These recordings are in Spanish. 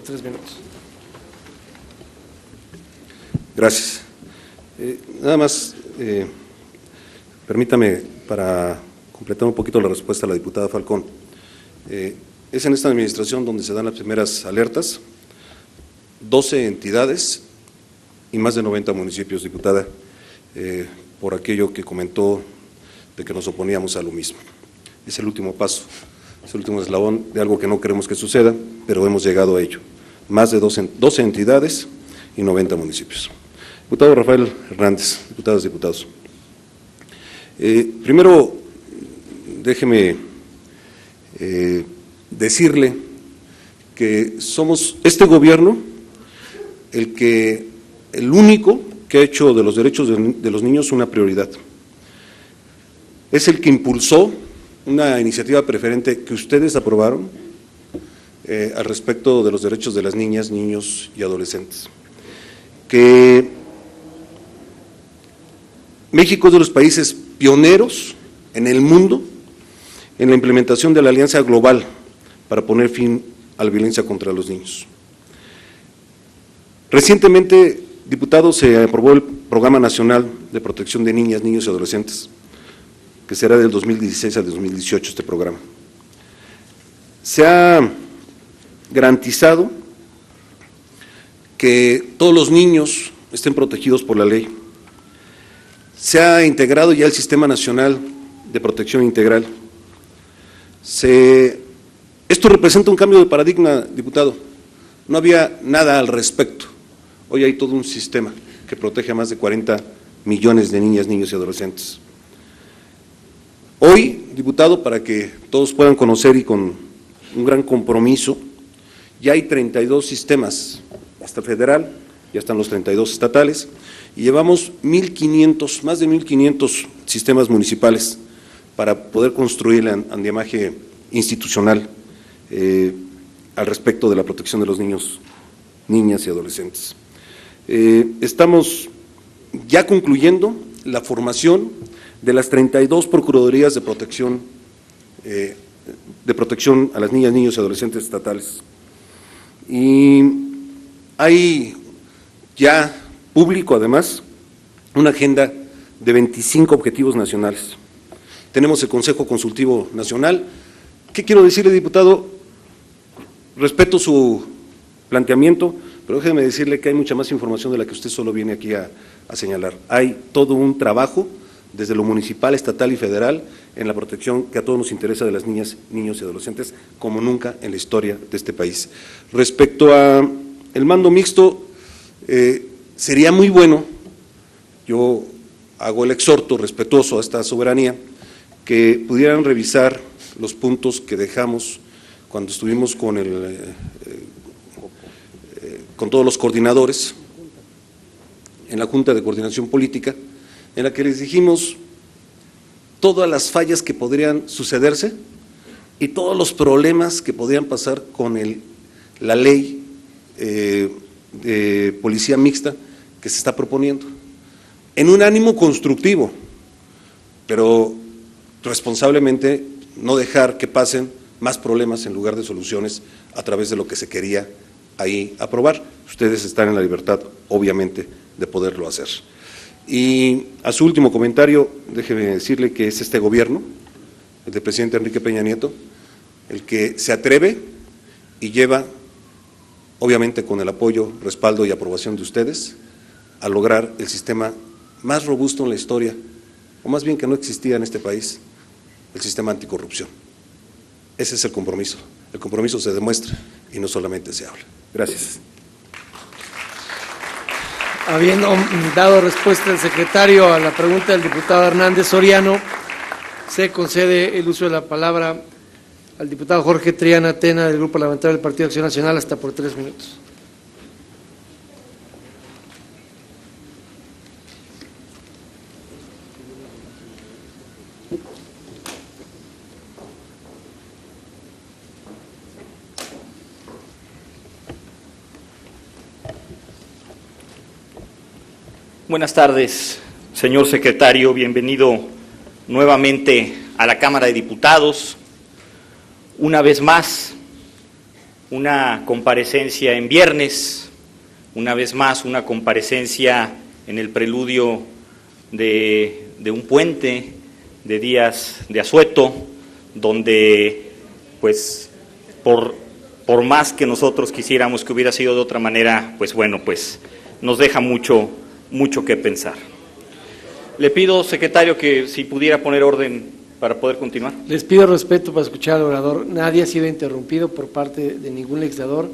por 3 minutos. Gracias. Nada más, permítame para completar un poquito la respuesta a la diputada Falcón. Es en esta administración donde se dan las primeras alertas, 12 entidades y más de 90 municipios, diputada, por aquello que comentó de que nos oponíamos a lo mismo. Es el último paso, es el último eslabón de algo que no queremos que suceda, pero hemos llegado a ello. Más de 12 entidades y 90 municipios. Diputado Rafael Hernández, diputadas y diputados. Primero, déjeme decirle que somos este gobierno el único que ha hecho de los derechos de los niños una prioridad. Es el que impulsó una iniciativa preferente que ustedes aprobaron al respecto de los derechos de las niñas, niños y adolescentes. Que México es de los países pioneros en el mundo en la implementación de la Alianza Global para poner fin a la violencia contra los niños. Recientemente, diputado, se aprobó el Programa Nacional de Protección de Niñas, Niños y Adolescentes, que será del 2016 al 2018 este programa. Se ha garantizado que todos los niños estén protegidos por la ley. Se ha integrado ya el Sistema Nacional de Protección Integral. Esto representa un cambio de paradigma, diputado. No había nada al respecto. Hoy hay todo un sistema que protege a más de 40 millones de niñas, niños y adolescentes. Hoy, diputado, para que todos puedan conocer y con un gran compromiso, ya hay 32 sistemas, hasta federal, ya están los 32 estatales, y llevamos más de 1,500 sistemas municipales para poder construir el andamiaje institucional al respecto de la protección de los niños, niñas y adolescentes. Estamos ya concluyendo la formación de las 32 procuradurías de protección a las niñas, niños y adolescentes estatales. Y hay ya público, además, una agenda de 25 objetivos nacionales. Tenemos el Consejo Consultivo Nacional. ¿Qué quiero decirle, diputado? Respeto su planteamiento, pero déjeme decirle que hay mucha más información de la que usted solo viene aquí a señalar. Hay todo un trabajo desde lo municipal, estatal y federal en la protección que a todos nos interesa de las niñas, niños y adolescentes, como nunca en la historia de este país. Respecto a el mando mixto, sería muy bueno, yo hago el exhorto respetuoso a esta soberanía, que pudieran revisar los puntos que dejamos cuando estuvimos con todos los coordinadores en la Junta de Coordinación Política, en la que les dijimos todas las fallas que podrían sucederse y todos los problemas que podrían pasar con la ley de policía mixta que se está proponiendo, en un ánimo constructivo, pero responsablemente no dejar que pasen más problemas en lugar de soluciones a través de lo que se quería ahí aprobar. Ustedes están en la libertad, obviamente, de poderlo hacer. Y a su último comentario, déjeme decirle que es este gobierno, el del presidente Enrique Peña Nieto, el que se atreve y lleva, obviamente con el apoyo, respaldo y aprobación de ustedes, a lograr el sistema más robusto en la historia, o más bien que no existía en este país, el sistema anticorrupción. Ese es el compromiso se demuestra y no solamente se habla. Gracias. Habiendo dado respuesta el secretario a la pregunta del diputado Hernández Soriano, se concede el uso de la palabra al diputado Jorge Triana Tena del Grupo Parlamentario del Partido Acción Nacional hasta por 3 minutos. Buenas tardes, señor secretario, bienvenido nuevamente a la Cámara de Diputados. Una vez más, una comparecencia en viernes, una vez más una comparecencia en el preludio de un puente de días de asueto, donde pues por más que nosotros quisiéramos que hubiera sido de otra manera, pues bueno, pues nos deja mucho que pensar. Le pido, secretario, que si pudiera poner orden para poder continuar. Les pido respeto para escuchar al orador. Nadie ha sido interrumpido por parte de ningún legislador,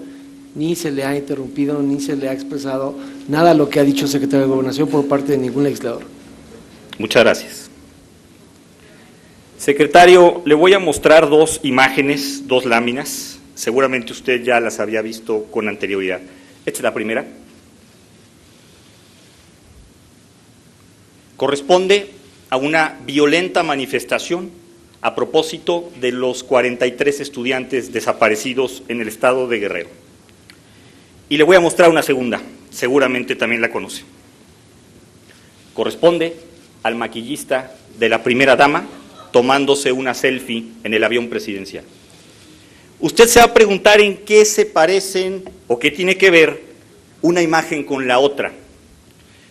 ni se le ha interrumpido, ni se le ha expresado nada a lo que ha dicho el secretario de Gobernación por parte de ningún legislador. Muchas gracias. Secretario, le voy a mostrar dos imágenes, dos láminas. Seguramente usted ya las había visto con anterioridad. Esta es la primera. Corresponde a una violenta manifestación a propósito de los 43 estudiantes desaparecidos en el estado de Guerrero. Y le voy a mostrar una segunda, seguramente también la conoce. Corresponde al maquillista de la primera dama tomándose una selfie en el avión presidencial. Usted se va a preguntar en qué se parecen o qué tiene que ver una imagen con la otra,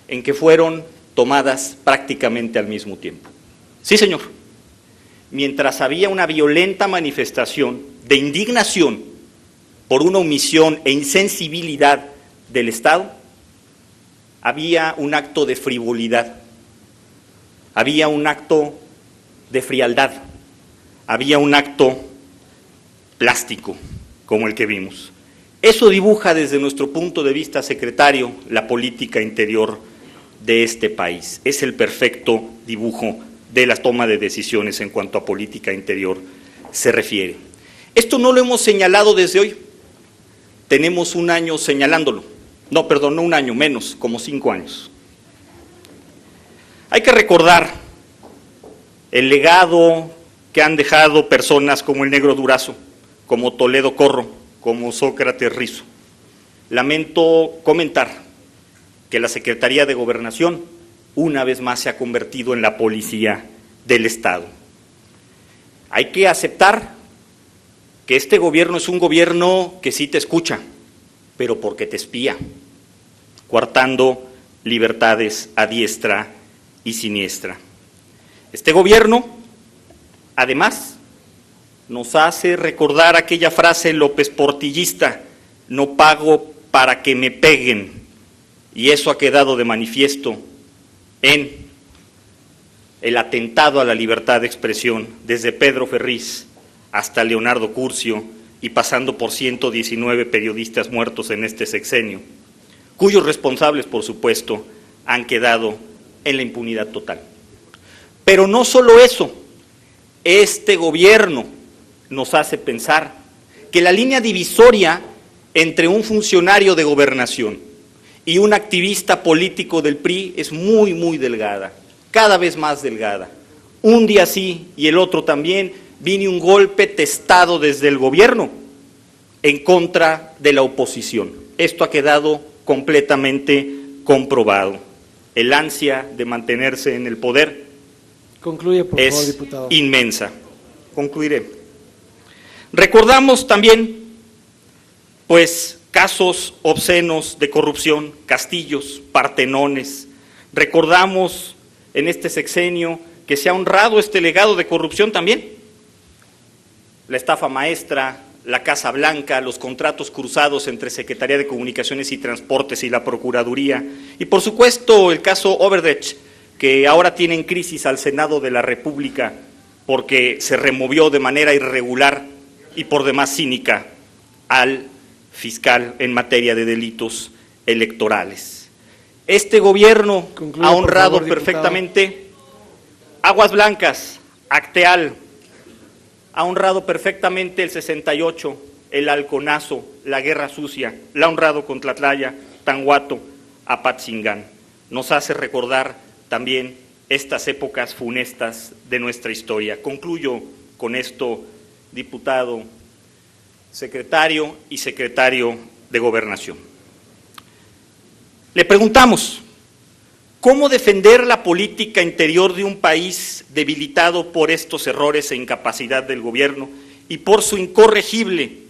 en que fueron tomadas prácticamente al mismo tiempo. Sí, señor. Mientras había una violenta manifestación de indignación por una omisión e insensibilidad del Estado, había un acto de frivolidad, había un acto de frialdad, había un acto plástico como el que vimos. Eso dibuja desde nuestro punto de vista, secretario, la política interior de este país. Es el perfecto dibujo de la toma de decisiones en cuanto a política interior se refiere. Esto no lo hemos señalado desde hoy. Tenemos un año señalándolo. No, perdón, no un año, menos, como 5 años. Hay que recordar el legado que han dejado personas como el Negro Durazo, como Toledo Corro, como Sócrates Rizo. Lamento comentar que la Secretaría de Gobernación una vez más se ha convertido en la policía del Estado. Hay que aceptar que este gobierno es un gobierno que sí te escucha, pero porque te espía, coartando libertades a diestra y siniestra. Este gobierno, además, nos hace recordar aquella frase López Portillista: no pago para que me peguen, y eso ha quedado de manifiesto en el atentado a la libertad de expresión, desde Pedro Ferriz hasta Leonardo Curcio y pasando por 119 periodistas muertos en este sexenio, cuyos responsables, por supuesto, han quedado en la impunidad total. Pero no solo eso, este gobierno nos hace pensar que la línea divisoria entre un funcionario de gobernación y un activista político del PRI es muy, muy delgada, cada vez más delgada. Un día sí y el otro también viene un golpe testado desde el gobierno en contra de la oposición. Esto ha quedado completamente comprobado. El ansia de mantenerse en el poder Concluye, por favor, es diputado. inmensa. Concluiré. Recordamos también, pues, casos obscenos de corrupción, castillos, partenones. Recordamos en este sexenio que se ha honrado este legado de corrupción también. La estafa maestra, la Casa Blanca, los contratos cruzados entre Secretaría de Comunicaciones y Transportes y la Procuraduría, y por supuesto el caso Odebrecht, que ahora tiene en crisis al Senado de la República porque se removió de manera irregular y por demás cínica al fiscal en materia de delitos electorales. Este gobierno Concluye, ha honrado por favor, perfectamente Aguas Blancas, Acteal, ha honrado perfectamente el 68, el Halconazo, la Guerra Sucia, la ha honrado con Tlatlaya, Tanguato, Apatzingán. Nos hace recordar también estas épocas funestas de nuestra historia. Concluyo con esto, diputado, secretario y secretario de Gobernación. Le preguntamos, ¿cómo defender la política interior de un país debilitado por estos errores e incapacidad del gobierno y por su incorregible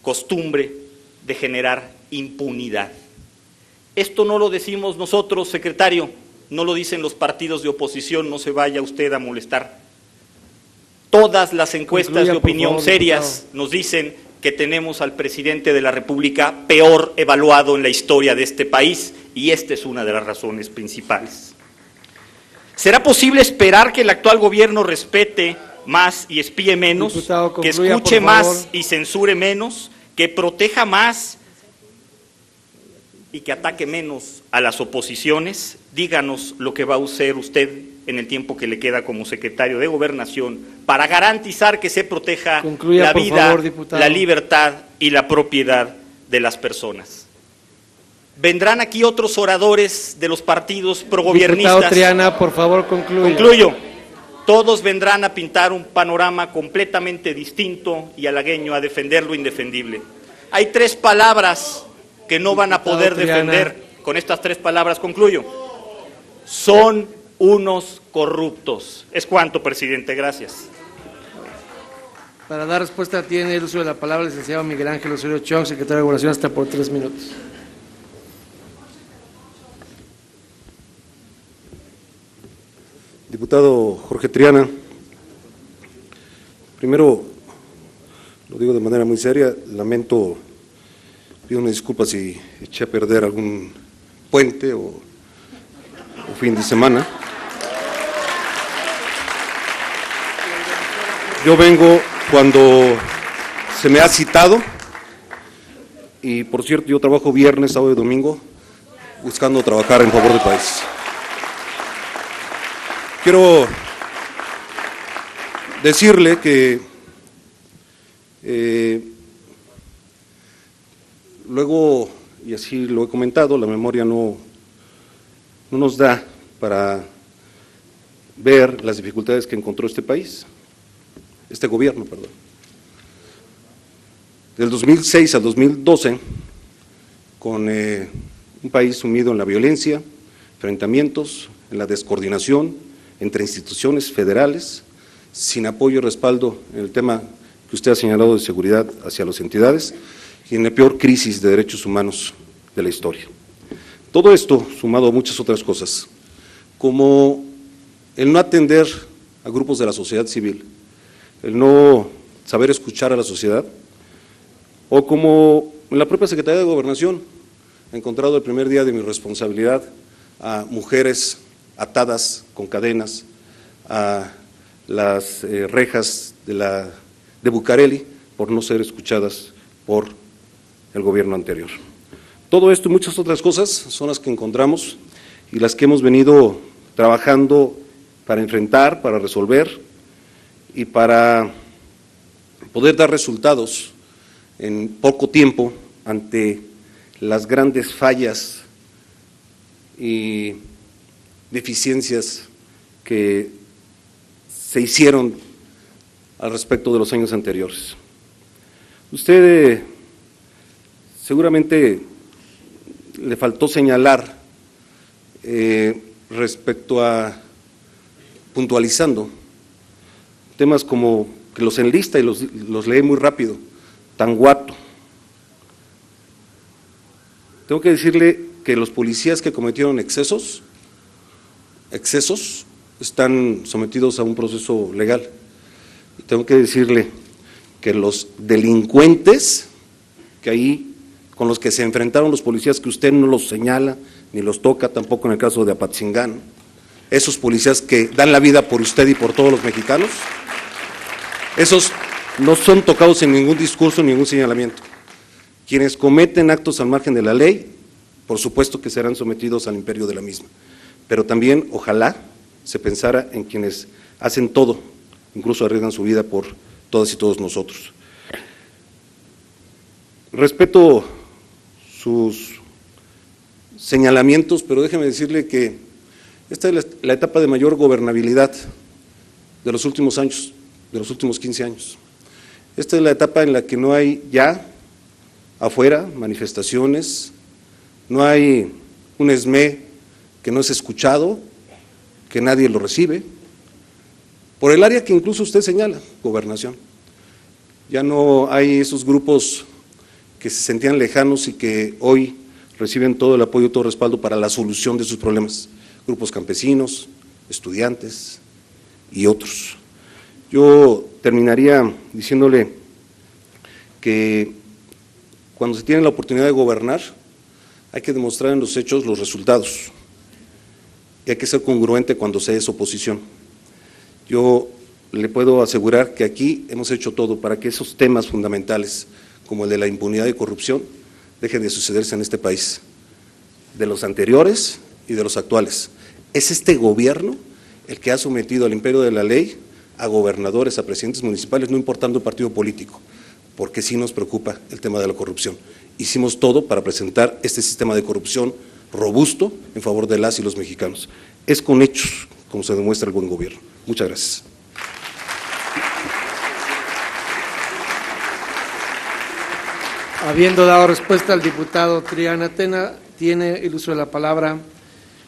costumbre de generar impunidad. Esto no lo decimos nosotros, secretario, no lo dicen los partidos de oposición, no se vaya usted a molestar. Todas las encuestas de opinión serias nos dicen que tenemos al presidente de la República peor evaluado en la historia de este país, y esta es una de las razones principales. ¿Será posible esperar que el actual gobierno respete más y espíe menos, Diputado, que concluya, escuche por favor, más y censure menos, que proteja más y que ataque menos a las oposiciones? Díganos lo que va a hacer usted en el tiempo que le queda como secretario de Gobernación para garantizar que se proteja concluya, la por vida, favor, diputado, la libertad y la propiedad de las personas. Vendrán aquí otros oradores de los partidos progobiernistas. Diputado Triana, por favor, concluya. Concluyo. Todos vendrán a pintar un panorama completamente distinto y halagueño, a defender lo indefendible. Hay tres palabras que no van a poder defender. Con estas tres palabras concluyo. Son unos corruptos. Es cuanto, presidente. Gracias. Para dar respuesta tiene el uso de la palabra el licenciado Miguel Ángel Osorio Chong, secretario de Gobernación, hasta por 3 minutos. Diputado Jorge Triana, primero, lo digo de manera muy seria, lamento, pido una disculpa si eché a perder algún puente o fin de semana. Yo vengo cuando se me ha citado, y por cierto yo trabajo viernes, sábado y domingo, buscando trabajar en favor del país. Quiero decirle que luego, y así lo he comentado, la memoria no nos da para ver las dificultades que encontró este país, este gobierno, perdón. Del 2006 al 2012, con un país sumido en la violencia, enfrentamientos, en la descoordinación entre instituciones federales, sin apoyo y respaldo en el tema que usted ha señalado de seguridad hacia las entidades, y en la peor crisis de derechos humanos de la historia. Todo esto, sumado a muchas otras cosas, como el no atender a grupos de la sociedad civil, el no saber escuchar a la sociedad, o como en la propia Secretaría de Gobernación, he encontrado el primer día de mi responsabilidad a mujeres atadas con cadenas a las rejas de Bucareli por no ser escuchadas por el gobierno anterior. Todo esto y muchas otras cosas son las que encontramos y las que hemos venido trabajando para enfrentar, para resolver y para poder dar resultados en poco tiempo ante las grandes fallas y deficiencias que se hicieron al respecto de los años anteriores. Usted seguramente le faltó señalar respecto a puntualizando temas como que los enlista y los lee muy rápido, Tanguato. Tengo que decirle que los policías que cometieron excesos están sometidos a un proceso legal. Y tengo que decirle que los delincuentes que ahí, con los que se enfrentaron los policías, que usted no los señala ni los toca, tampoco en el caso de Apatzingán, esos policías que dan la vida por usted y por todos los mexicanos, esos no son tocados en ningún discurso, en ningún señalamiento. Quienes cometen actos al margen de la ley, por supuesto que serán sometidos al imperio de la misma, pero también ojalá se pensara en quienes hacen todo, incluso arriesgan su vida por todas y todos nosotros. Respeto sus señalamientos, pero déjeme decirle que esta es la etapa de mayor gobernabilidad de los últimos años, de los últimos 15 años. Esta es la etapa en la que no hay ya afuera manifestaciones, no hay un ESME que no es escuchado, que nadie lo recibe, por el área que incluso usted señala, Gobernación. Ya no hay esos grupos que se sentían lejanos y que hoy reciben todo el apoyo, todo el respaldo para la solución de sus problemas, grupos campesinos, estudiantes y otros. Yo terminaría diciéndole que cuando se tiene la oportunidad de gobernar, hay que demostrar en los hechos los resultados y hay que ser congruente cuando se es oposición. Yo le puedo asegurar que aquí hemos hecho todo para que esos temas fundamentales, como el de la impunidad y corrupción, dejen de sucederse en este país, de los anteriores y de los actuales. Es este gobierno el que ha sometido al imperio de la ley a gobernadores, a presidentes municipales, no importando el partido político, porque sí nos preocupa el tema de la corrupción. Hicimos todo para presentar este sistema de corrupción robusto en favor de las y los mexicanos. Es con hechos como se demuestra el buen gobierno. Muchas gracias. Habiendo dado respuesta al diputado Triana Tena, tiene el uso de la palabra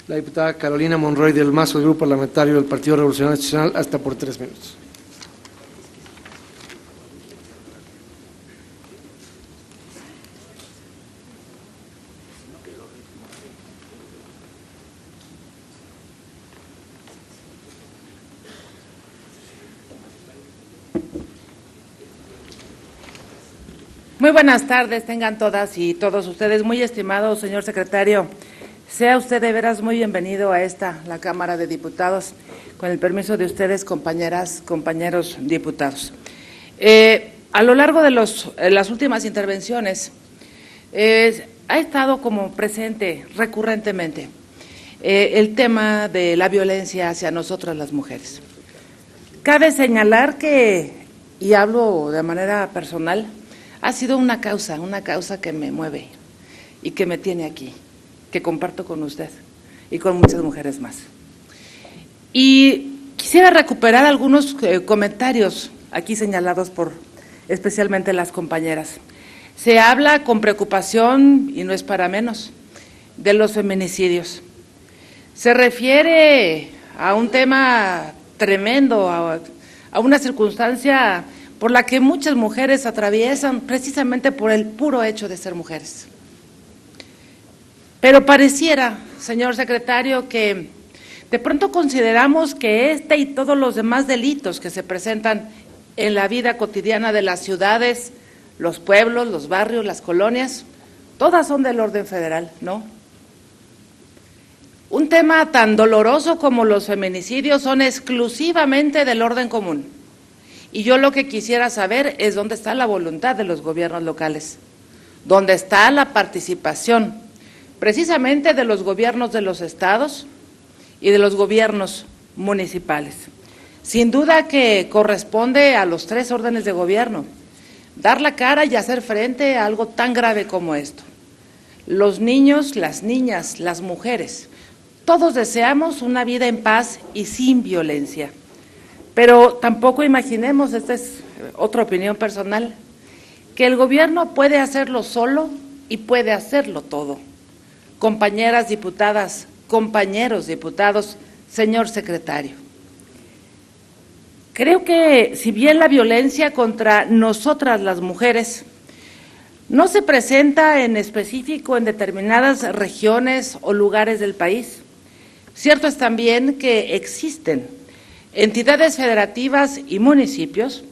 la diputada Carolina Monroy del Mazo, del Grupo Parlamentario del Partido Revolucionario Institucional, hasta por 3 minutos. Muy buenas tardes, tengan todas y todos ustedes. Muy estimado señor secretario, sea usted de veras muy bienvenido a la Cámara de Diputados, con el permiso de ustedes, compañeras, compañeros diputados. A lo largo de las últimas intervenciones, ha estado como presente recurrentemente el tema de la violencia hacia nosotras las mujeres. Cabe señalar que, y hablo de manera personal, ha sido una causa que me mueve y que me tiene aquí, que comparto con usted y con muchas mujeres más. Y quisiera recuperar algunos comentarios aquí señalados por especialmente las compañeras. Se habla con preocupación, y no es para menos, de los feminicidios. Se refiere a un tema tremendo, a una circunstancia por la que muchas mujeres atraviesan precisamente por el puro hecho de ser mujeres. Pero pareciera, señor secretario, que de pronto consideramos que este y todos los demás delitos que se presentan en la vida cotidiana de las ciudades, los pueblos, los barrios, las colonias, todas son del orden federal, ¿no? Un tema tan doloroso como los feminicidios son exclusivamente del orden común. Y yo lo que quisiera saber es dónde está la voluntad de los gobiernos locales, dónde está la participación precisamente de los gobiernos de los estados y de los gobiernos municipales. Sin duda que corresponde a los 3 órdenes de gobierno dar la cara y hacer frente a algo tan grave como esto. Los niños, las niñas, las mujeres, todos deseamos una vida en paz y sin violencia. Pero tampoco imaginemos, esta es otra opinión personal, que el gobierno puede hacerlo solo y puede hacerlo todo. Compañeras diputadas, compañeros diputados, señor secretario, creo que si bien la violencia contra nosotras las mujeres no se presenta en específico en determinadas regiones o lugares del país, cierto es también que existen entidades federativas y municipios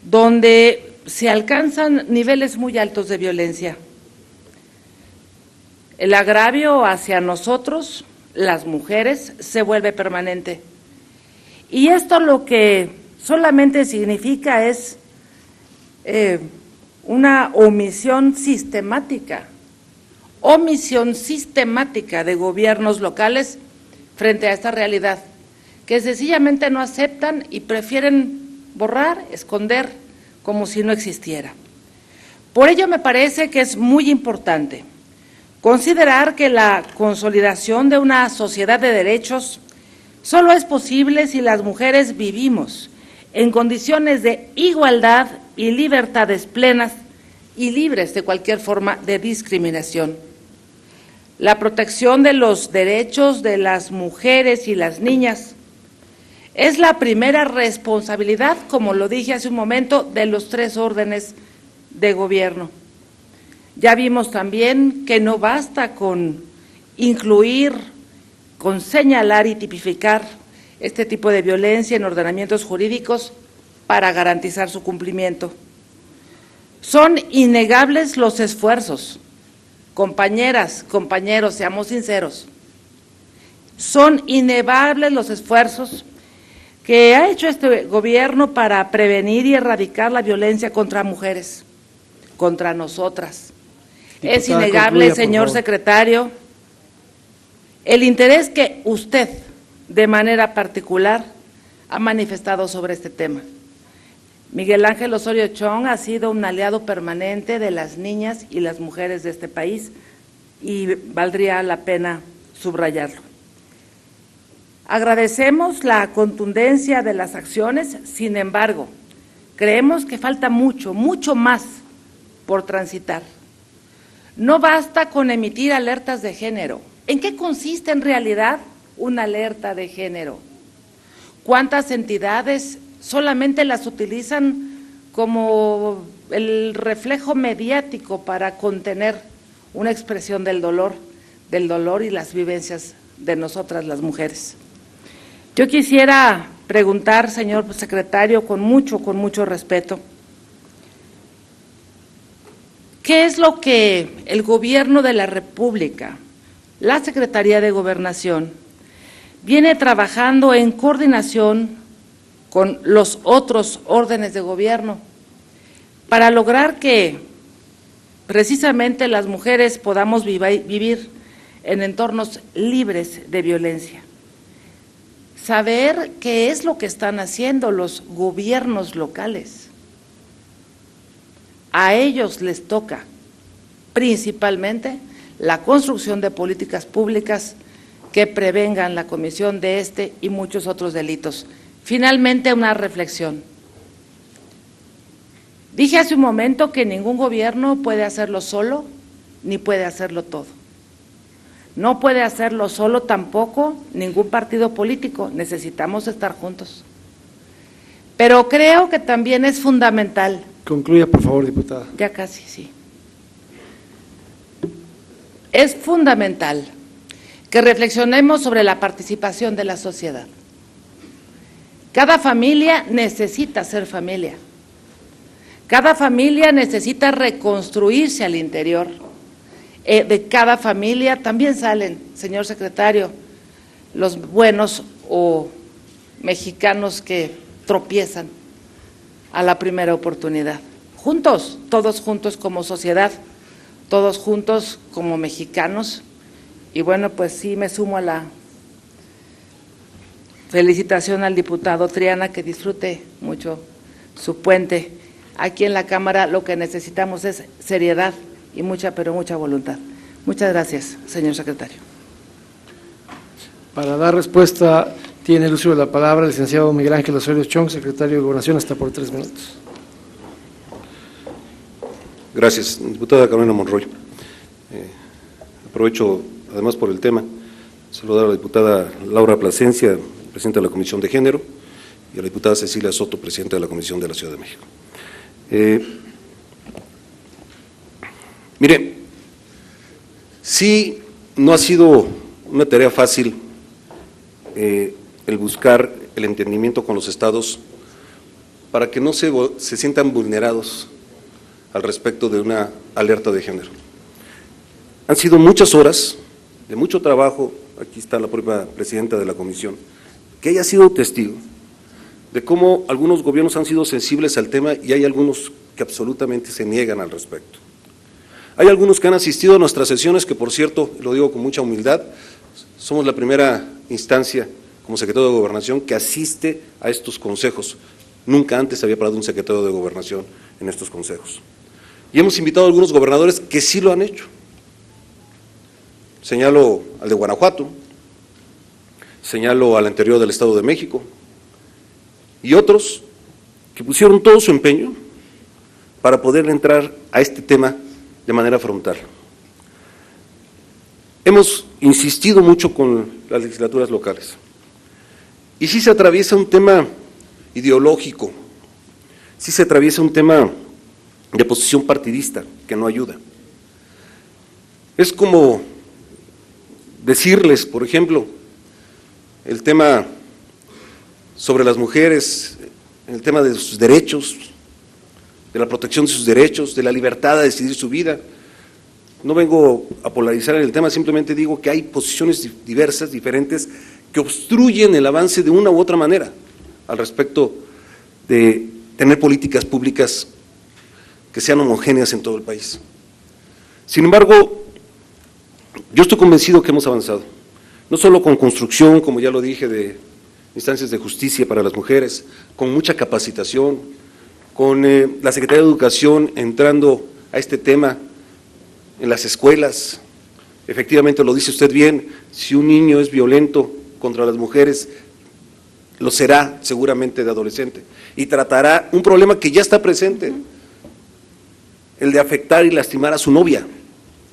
donde se alcanzan niveles muy altos de violencia. El agravio hacia nosotros, las mujeres, se vuelve permanente. Y esto lo que solamente significa es una omisión sistemática de gobiernos locales frente a esta realidad, que sencillamente no aceptan y prefieren borrar, esconder, como si no existiera. Por ello me parece que es muy importante considerar que la consolidación de una sociedad de derechos solo es posible si las mujeres vivimos en condiciones de igualdad y libertades plenas y libres de cualquier forma de discriminación. La protección de los derechos de las mujeres y las niñas es la primera responsabilidad, como lo dije hace un momento, de los 3 órdenes de gobierno. Ya vimos también que no basta con incluir, con señalar y tipificar este tipo de violencia en ordenamientos jurídicos para garantizar su cumplimiento. Son innegables los esfuerzos, compañeras, compañeros, seamos sinceros, son innegables los esfuerzos que ha hecho este gobierno para prevenir y erradicar la violencia contra mujeres, contra nosotras. Diputada, Es innegable, concluya, señor secretario, el interés que usted, de manera particular, ha manifestado sobre este tema. Miguel Ángel Osorio Chong ha sido un aliado permanente de las niñas y las mujeres de este país y valdría la pena subrayarlo. Agradecemos la contundencia de las acciones, sin embargo, creemos que falta mucho, mucho más por transitar. No basta con emitir alertas de género. ¿En qué consiste en realidad una alerta de género? ¿Cuántas entidades solamente las utilizan como el reflejo mediático para contener una expresión del dolor y las vivencias de nosotras las mujeres? Yo quisiera preguntar, señor secretario, con mucho respeto, ¿qué es lo que el Gobierno de la República, la Secretaría de Gobernación, viene trabajando en coordinación con los otros órdenes de gobierno para lograr que precisamente las mujeres podamos vivir en entornos libres de violencia? Saber qué es lo que están haciendo los gobiernos locales. A ellos les toca principalmente la construcción de políticas públicas que prevengan la comisión de este y muchos otros delitos. Finalmente, una reflexión. Dije hace un momento que ningún gobierno puede hacerlo solo ni puede hacerlo todo. No puede hacerlo solo tampoco ningún partido político, necesitamos estar juntos. Pero creo que también es fundamental. Concluya, por favor, diputada. Ya casi, sí. Es fundamental que reflexionemos sobre la participación de la sociedad. Cada familia necesita ser familia. Cada familia necesita reconstruirse al interior. De cada familia también salen, señor secretario, los buenos o mexicanos que tropiezan a la primera oportunidad. Juntos, todos juntos como sociedad, todos juntos como mexicanos. Y bueno, pues sí me sumo a la felicitación al diputado Triana, que disfrute mucho su puente. Aquí en la Cámara lo que necesitamos es seriedad y mucha voluntad. Muchas gracias, señor secretario. Para dar respuesta, tiene el uso de la palabra el licenciado Miguel Ángel Osorio Chong, secretario de Gobernación, hasta por 3 minutos. Gracias, diputada Carolina Monroy. Aprovecho, además, por el tema, saludar a la diputada Laura Plasencia, presidenta de la Comisión de Género, y a la diputada Cecilia Soto, presidenta de la Comisión de la Ciudad de México. Mire, sí, no ha sido una tarea fácil el buscar el entendimiento con los estados para que no se sientan vulnerados al respecto de una alerta de género. Han sido muchas horas de mucho trabajo, aquí está la propia presidenta de la comisión, que haya sido testigo de cómo algunos gobiernos han sido sensibles al tema y hay algunos que absolutamente se niegan al respecto. Hay algunos que han asistido a nuestras sesiones, que por cierto, lo digo con mucha humildad, somos la primera instancia como secretario de Gobernación que asiste a estos consejos. Nunca antes había parado un secretario de Gobernación en estos consejos. Y hemos invitado a algunos gobernadores que sí lo han hecho. Señalo al de Guanajuato, señalo al anterior del Estado de México, y otros que pusieron todo su empeño para poder entrar a este tema de manera frontal. Hemos insistido mucho con las legislaturas locales, y sí se atraviesa un tema ideológico, sí se atraviesa un tema de posición partidista que no ayuda. Es como decirles, por ejemplo, el tema sobre las mujeres, el tema de sus derechos, de la protección de sus derechos, de la libertad de decidir su vida. No vengo a polarizar en el tema, simplemente digo que hay posiciones diversas, diferentes, que obstruyen el avance de una u otra manera al respecto de tener políticas públicas que sean homogéneas en todo el país. Sin embargo, yo estoy convencido que hemos avanzado, no solo con construcción, como ya lo dije, de instancias de justicia para las mujeres, con mucha capacitación, con la Secretaría de Educación entrando a este tema en las escuelas. Efectivamente, lo dice usted bien, si un niño es violento contra las mujeres, lo será seguramente de adolescente, y tratará un problema que ya está presente, el de afectar y lastimar a su novia.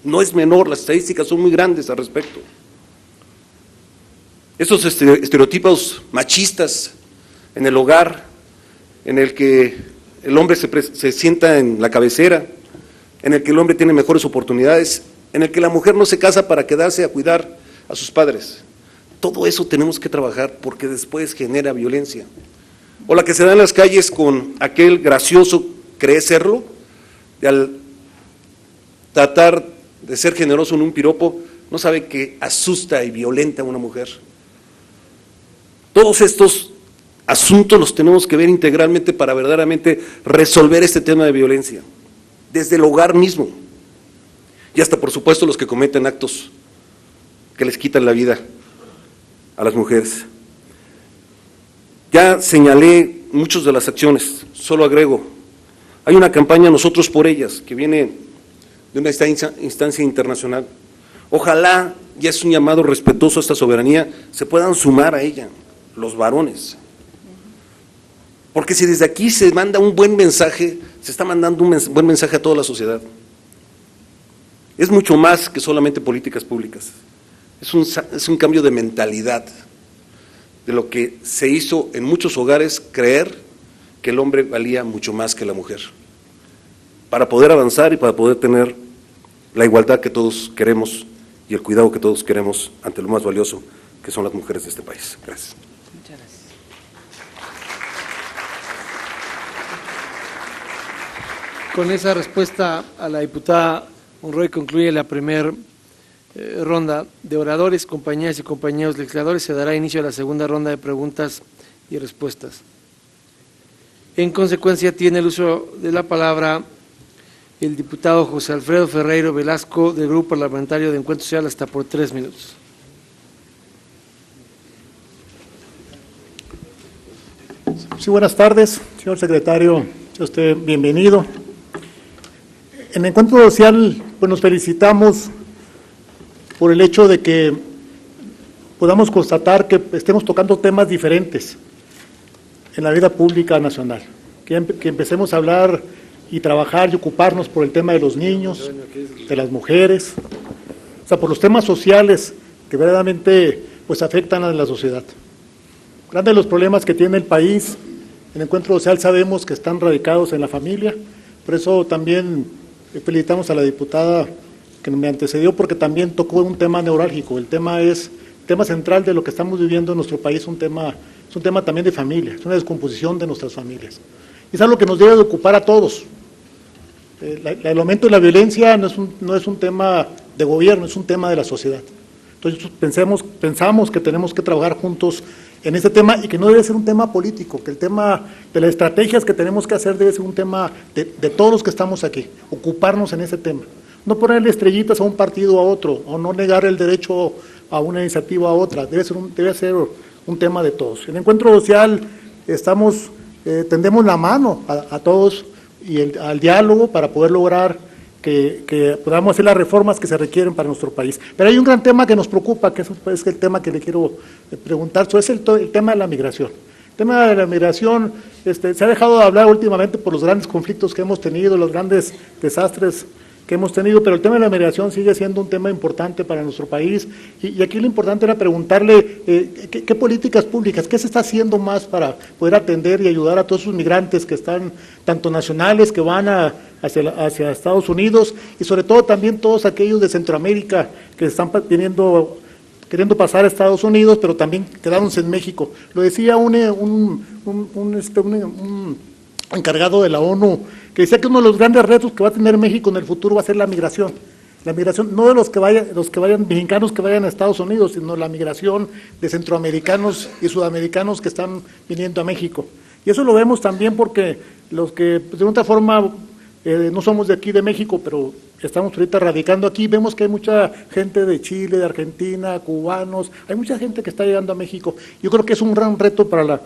No es menor, las estadísticas son muy grandes al respecto. Estos estereotipos machistas en el hogar, en el que el hombre se sienta en la cabecera, en el que el hombre tiene mejores oportunidades, en el que la mujer no se casa para quedarse a cuidar a sus padres. Todo eso tenemos que trabajar porque después genera violencia. O la que se da en las calles con aquel gracioso cree serlo, y al tratar de ser generoso en un piropo, no sabe que asusta y violenta a una mujer. Todos estos asuntos los tenemos que ver integralmente para verdaderamente resolver este tema de violencia, desde el hogar mismo, y hasta por supuesto los que cometen actos que les quitan la vida a las mujeres. Ya señalé muchas de las acciones, solo agrego, hay una campaña Nosotros por Ellas, que viene de una instancia internacional. Ojalá, ya es un llamado respetuoso a esta soberanía, se puedan sumar a ella los varones. Porque si desde aquí se manda un buen mensaje, se está mandando un buen mensaje a toda la sociedad. Es mucho más que solamente políticas públicas. Es un cambio de mentalidad, de lo que se hizo en muchos hogares, creer que el hombre valía mucho más que la mujer, para poder avanzar y para poder tener la igualdad que todos queremos y el cuidado que todos queremos ante lo más valioso, que son las mujeres de este país. Gracias. Muchas gracias. Con esa respuesta a la diputada Monroy concluye la primera ronda de oradores, compañeras y compañeros legisladores. Se dará inicio a la segunda ronda de preguntas y respuestas. En consecuencia, tiene el uso de la palabra el diputado José Alfredo Ferreiro Velasco, del Grupo Parlamentario de Encuentro Social, hasta por 3 minutos. Sí, buenas tardes, señor secretario, sea usted bienvenido. En Encuentro Social, pues nos felicitamos por el hecho de que podamos constatar que estemos tocando temas diferentes en la vida pública nacional, que empecemos a hablar y trabajar y ocuparnos por el tema de los niños, de las mujeres, o sea, por los temas sociales que verdaderamente pues afectan a la sociedad. Grandes de los problemas que tiene el país, en Encuentro Social sabemos que están radicados en la familia, por eso también felicitamos a la diputada que me antecedió, porque también tocó un tema neurálgico. El tema central de lo que estamos viviendo en nuestro país, es un tema también de familia, es una descomposición de nuestras familias. Y es algo que nos debe de ocupar a todos. El aumento de la violencia no es un tema de gobierno, es un tema de la sociedad. Entonces pensamos que tenemos que trabajar juntos en este tema y que no debe ser un tema político, que el tema de las estrategias que tenemos que hacer debe ser un tema de todos los que estamos aquí, ocuparnos en ese tema. No ponerle estrellitas a un partido o a otro, o no negar el derecho a una iniciativa a otra, debe ser un tema de todos. En Encuentro Social tendemos la mano a todos y al diálogo para poder lograr que podamos hacer las reformas que se requieren para nuestro país. Pero hay un gran tema que nos preocupa, que es el tema que le quiero preguntar, es el tema de la migración. El tema de la migración se ha dejado de hablar últimamente por los grandes conflictos que hemos tenido, los grandes desastres que hemos tenido, pero el tema de la migración sigue siendo un tema importante para nuestro país, y aquí lo importante era preguntarle ¿qué políticas públicas, qué se está haciendo más para poder atender y ayudar a todos esos migrantes que están, tanto nacionales que van hacia Estados Unidos, y sobre todo también todos aquellos de Centroamérica que están queriendo pasar a Estados Unidos, pero también quedándose en México? Lo decía un encargado de la ONU, que decía que uno de los grandes retos que va a tener México en el futuro va a ser la migración. La migración, no de los que vayan mexicanos que vayan a Estados Unidos, sino la migración de centroamericanos y sudamericanos que están viniendo a México. Y eso lo vemos también porque los que, de otra forma, no somos de aquí de México, pero estamos ahorita radicando aquí, vemos que hay mucha gente de Chile, de Argentina, cubanos, hay mucha gente que está llegando a México. Yo creo que es un gran reto para la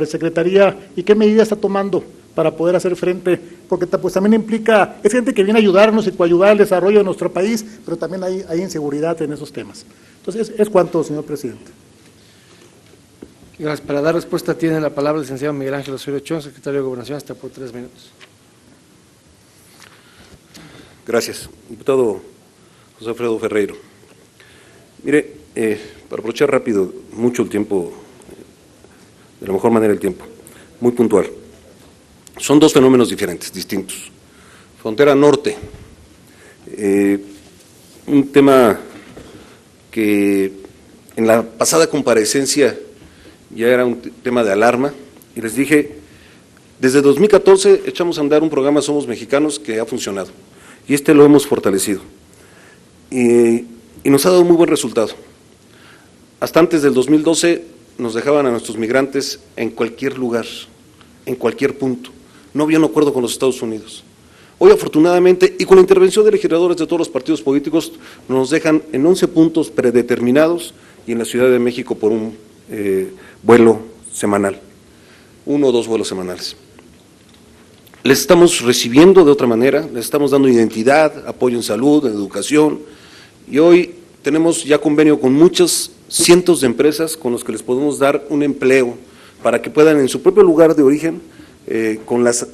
Secretaría. ¿Y qué medidas está tomando para poder hacer frente? Porque pues también implica, es gente que viene a ayudarnos y coayudar al desarrollo de nuestro país, pero también hay inseguridad en esos temas. Entonces, es cuanto, señor presidente. Gracias. Para dar respuesta tiene la palabra el licenciado Miguel Ángel Osorio Chong, secretario de Gobernación, hasta por 3 minutos. Gracias. Diputado José Alfredo Ferreiro. Mire, para aprovechar rápido, mucho el tiempo, de la mejor manera el tiempo, muy puntual. Son dos fenómenos diferentes, distintos. Frontera norte, un tema que en la pasada comparecencia ya era un tema de alarma, y les dije, desde 2014 echamos a andar un programa Somos Mexicanos que ha funcionado, y lo hemos fortalecido, y nos ha dado muy buen resultado. Hasta antes del 2012 nos dejaban a nuestros migrantes en cualquier lugar, en cualquier punto, no había un acuerdo con los Estados Unidos. Hoy, afortunadamente, y con la intervención de legisladores de todos los partidos políticos, nos dejan en 11 puntos predeterminados y en la Ciudad de México por un vuelo semanal, 1 o 2 vuelos semanales. Les estamos recibiendo de otra manera, les estamos dando identidad, apoyo en salud, en educación, y hoy tenemos ya convenio con muchos cientos de empresas con los que les podemos dar un empleo para que puedan en su propio lugar de origen, con las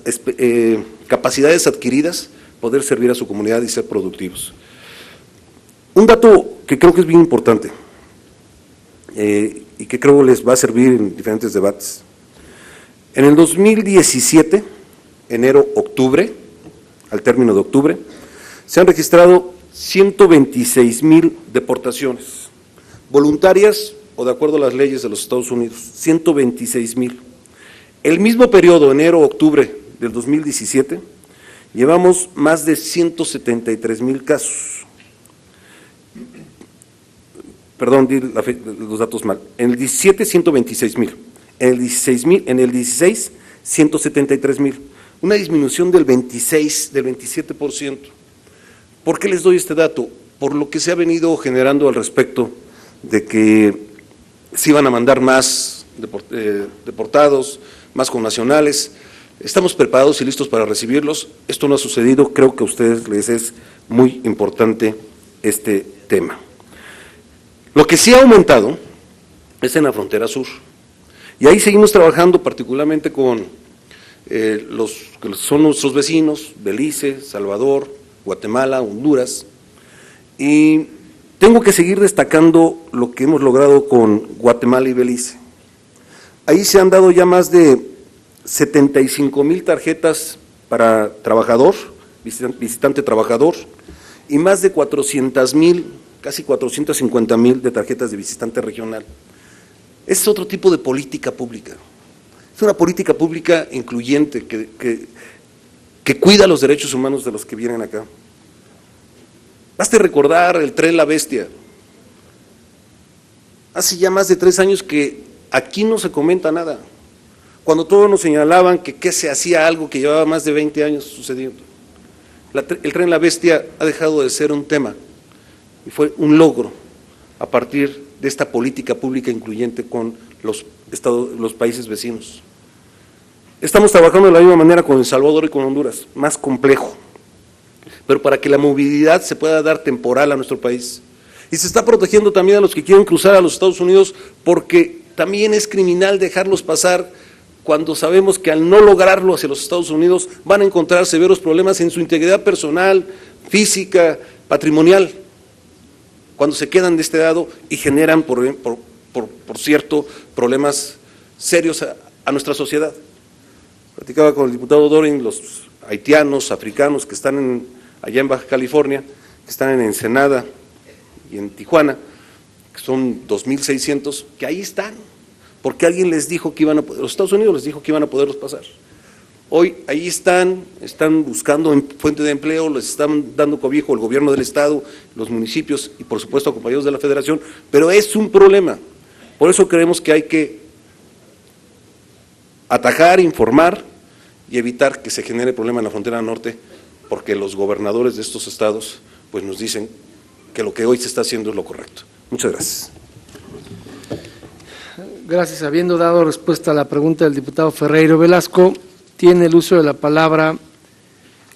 capacidades adquiridas, poder servir a su comunidad y ser productivos. Un dato que creo que es bien importante y que creo les va a servir en diferentes debates. En el 2017, enero-octubre, al término de octubre, se han registrado 126,000 deportaciones, voluntarias o de acuerdo a las leyes de los Estados Unidos, 126,000. El mismo periodo, enero-octubre del 2017, llevamos más de 173,000 casos. Perdón, di los datos mal. En el 17, 126,000. En el 16, 173,000. Una disminución del 27%. ¿Por qué les doy este dato? Por lo que se ha venido generando al respecto de que se iban a mandar más deportados, más connacionales. Estamos preparados y listos para recibirlos. Esto no ha sucedido, creo que a ustedes les es muy importante este tema. Lo que sí ha aumentado es en la frontera sur, y ahí seguimos trabajando particularmente con los que son nuestros vecinos, Belice, Salvador, Guatemala, Honduras, y tengo que seguir destacando lo que hemos logrado con Guatemala y Belice. Ahí se han dado ya más de 75,000 tarjetas para trabajador, visitante trabajador, y más de 400,000, casi 450,000 de tarjetas de visitante regional. Es otro tipo de política pública. Es una política pública incluyente que cuida los derechos humanos de los que vienen acá. Basta recordar el Tren La Bestia. Hace ya más de 3 años que aquí no se comenta nada, cuando todos nos señalaban que se hacía algo que llevaba más de 20 años sucediendo. El Tren La Bestia ha dejado de ser un tema y fue un logro a partir de esta política pública incluyente con los países vecinos. Estamos trabajando de la misma manera con El Salvador y con Honduras, más complejo, pero para que la movilidad se pueda dar temporal a nuestro país. Y se está protegiendo también a los que quieren cruzar a los Estados Unidos, porque también es criminal dejarlos pasar cuando sabemos que al no lograrlo hacia los Estados Unidos van a encontrar severos problemas en su integridad personal, física, patrimonial, cuando se quedan de este lado y generan, por cierto, problemas serios a nuestra sociedad. Platicaba con el diputado Dorin, los haitianos, africanos que están allá en Baja California, que están en Ensenada y en Tijuana, que son 2.600, que ahí están, porque alguien les dijo que iban a poder, los Estados Unidos les dijo que iban a poderlos pasar. Hoy ahí están buscando fuente de empleo, les están dando cobijo el gobierno del Estado, los municipios y por supuesto acompañados de la Federación, pero es un problema. Por eso creemos que hay que atajar, informar y evitar que se genere problema en la frontera norte, porque los gobernadores de estos estados pues nos dicen que lo que hoy se está haciendo es lo correcto. Muchas gracias. Gracias. Habiendo dado respuesta a la pregunta del diputado Ferreiro Velasco, tiene el uso de la palabra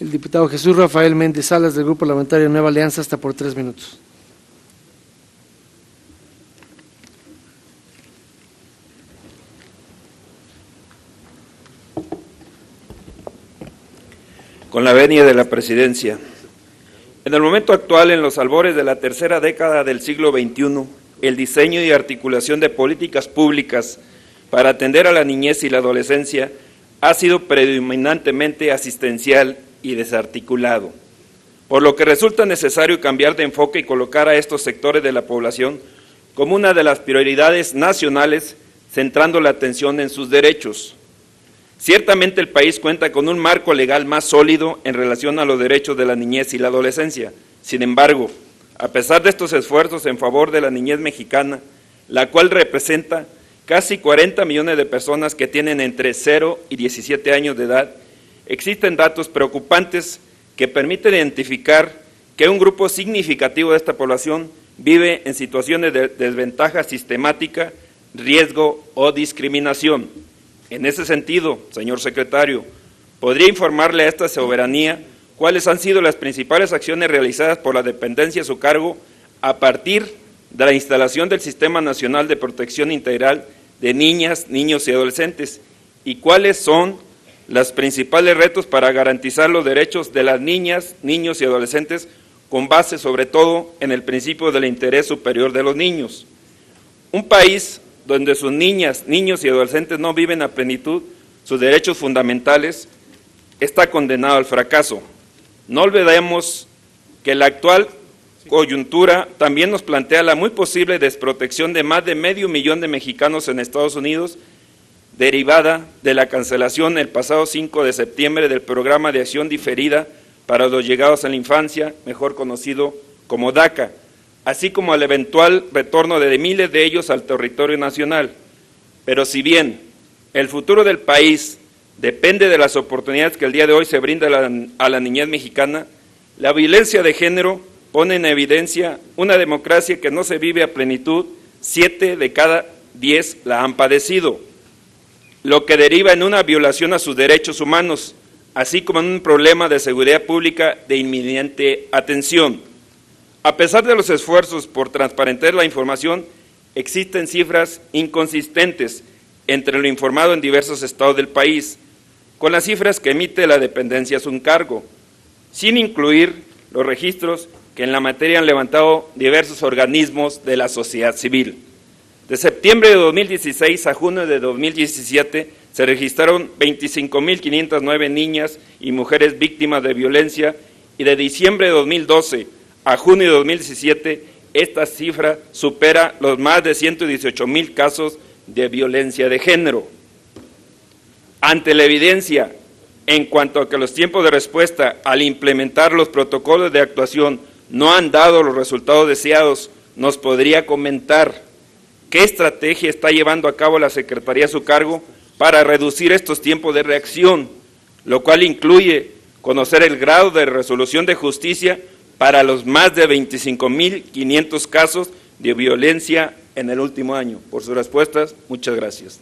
el diputado Jesús Rafael Méndez Salas del Grupo Parlamentario Nueva Alianza, hasta por 3 minutos. Con la venia de la presidencia. En el momento actual, en los albores de la tercera década del siglo XXI, el diseño y articulación de políticas públicas para atender a la niñez y la adolescencia ha sido predominantemente asistencial y desarticulado, por lo que resulta necesario cambiar de enfoque y colocar a estos sectores de la población como una de las prioridades nacionales, centrando la atención en sus derechos. Ciertamente el país cuenta con un marco legal más sólido en relación a los derechos de la niñez y la adolescencia. Sin embargo, a pesar de estos esfuerzos en favor de la niñez mexicana, la cual representa casi 40 millones de personas que tienen entre 0 y 17 años de edad, existen datos preocupantes que permiten identificar que un grupo significativo de esta población vive en situaciones de desventaja sistemática, riesgo o discriminación. En ese sentido, señor secretario, ¿podría informarle a esta soberanía cuáles han sido las principales acciones realizadas por la dependencia a su cargo a partir de la instalación del Sistema Nacional de Protección Integral de Niñas, Niños y Adolescentes, y cuáles son los principales retos para garantizar los derechos de las niñas, niños y adolescentes con base sobre todo en el principio del interés superior de los niños? Un país donde sus niñas, niños y adolescentes no viven a plenitud sus derechos fundamentales está condenado al fracaso. No olvidemos que la actual coyuntura también nos plantea la muy posible desprotección de más de 500,000 de mexicanos en Estados Unidos, derivada de la cancelación el pasado 5 de septiembre del Programa de Acción Diferida para los Llegados a la Infancia, mejor conocido como DACA, así como al eventual retorno de miles de ellos al territorio nacional. Pero si bien el futuro del país depende de las oportunidades que el día de hoy se brinda a la niñez mexicana, la violencia de género pone en evidencia una democracia que no se vive a plenitud. 7 de cada 10 la han padecido, lo que deriva en una violación a sus derechos humanos, así como en un problema de seguridad pública de inminente atención. A pesar de los esfuerzos por transparentar la información, existen cifras inconsistentes entre lo informado en diversos estados del país, con las cifras que emite la dependencia a su cargo, sin incluir los registros que en la materia han levantado diversos organismos de la sociedad civil. De septiembre de 2016 a junio de 2017 se registraron 25.509 niñas y mujeres víctimas de violencia, y de diciembre de 2012 a junio de 2017 esta cifra supera los más de 118,000 casos de violencia de género. Ante la evidencia en cuanto a que los tiempos de respuesta al implementar los protocolos de actuación no han dado los resultados deseados, ¿nos podría comentar qué estrategia está llevando a cabo la Secretaría a su cargo para reducir estos tiempos de reacción, lo cual incluye conocer el grado de resolución de justicia para los más de 25.500 casos de violencia en el último año? Por sus respuestas, muchas gracias.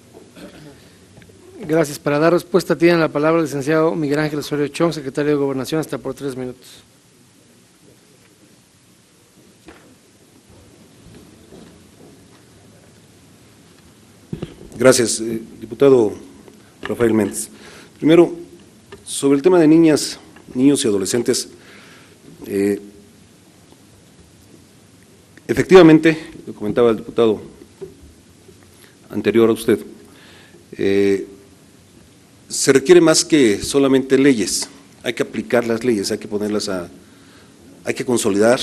Gracias. Para dar respuesta tiene la palabra el licenciado Miguel Ángel Osorio Chong, secretario de Gobernación, hasta por 3 minutos. Gracias, diputado Rafael Méndez. Primero, sobre el tema de niñas, niños y adolescentes, efectivamente, lo comentaba el diputado anterior a usted, se requiere más que solamente leyes, hay que aplicar las leyes, hay que ponerlas hay que consolidar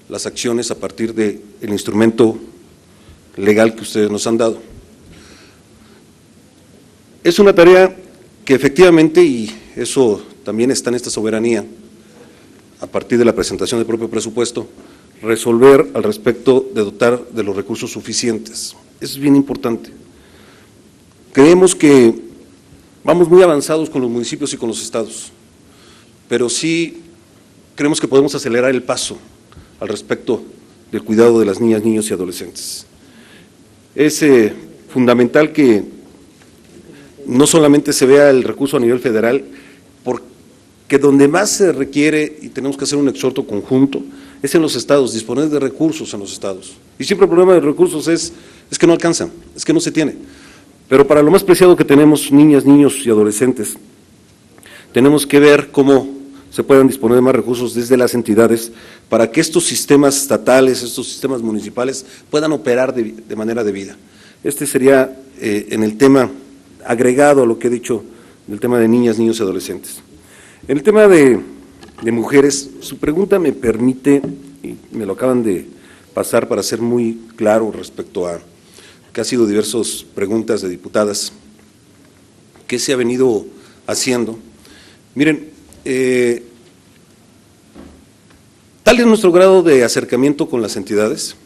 las acciones a partir del instrumento legal que ustedes nos han dado. Es una tarea que efectivamente, y eso también está en esta soberanía, a partir de la presentación del propio presupuesto, resolver al respecto de dotar de los recursos suficientes. Eso es bien importante. Creemos que vamos muy avanzados con los municipios y con los estados, pero sí creemos que podemos acelerar el paso al respecto del cuidado de las niñas, niños y adolescentes. Es fundamental que no solamente se vea el recurso a nivel federal, porque donde más se requiere, y tenemos que hacer un exhorto conjunto, es en los estados, disponer de recursos en los estados. Y siempre el problema de recursos es que no alcanzan, es que no se tiene. Pero para lo más preciado que tenemos, niñas, niños y adolescentes, tenemos que ver cómo se puedan disponer de más recursos desde las entidades para que estos sistemas estatales, estos sistemas municipales puedan operar de manera debida. Este sería en el tema agregado a lo que he dicho del tema de niñas, niños y adolescentes. En el tema de mujeres, su pregunta me permite, y me lo acaban de pasar para ser muy claro respecto a que ha sido diversas preguntas de diputadas, ¿qué se ha venido haciendo? Miren, tal es nuestro grado de acercamiento con las entidades,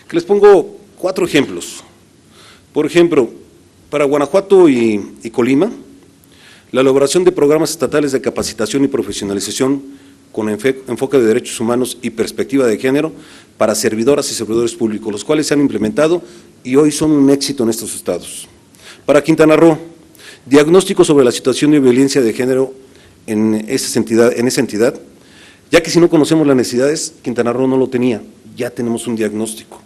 que les pongo 4 ejemplos. Por ejemplo, para Guanajuato y Colima, la elaboración de programas estatales de capacitación y profesionalización con enfoque de derechos humanos y perspectiva de género para servidoras y servidores públicos, los cuales se han implementado y hoy son un éxito en estos estados. Para Quintana Roo, diagnóstico sobre la situación de violencia de género en esa entidad, ya que si no conocemos las necesidades, Quintana Roo no lo tenía, ya tenemos un diagnóstico.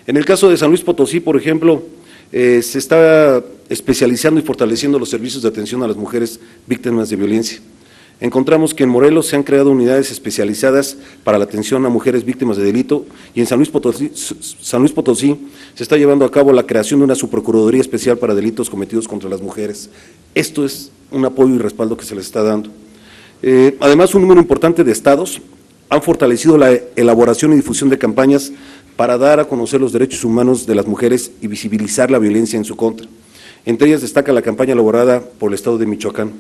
En el caso de San Luis Potosí, por ejemplo, se está especializando y fortaleciendo los servicios de atención a las mujeres víctimas de violencia. Encontramos que en Morelos se han creado unidades especializadas para la atención a mujeres víctimas de delito y en San Luis Potosí se está llevando a cabo la creación de una subprocuraduría especial para delitos cometidos contra las mujeres. Esto es un apoyo y respaldo que se les está dando. Además, un número importante de estados han fortalecido la elaboración y difusión de campañas para dar a conocer los derechos humanos de las mujeres y visibilizar la violencia en su contra. Entre ellas destaca la campaña elaborada por el Estado de Michoacán.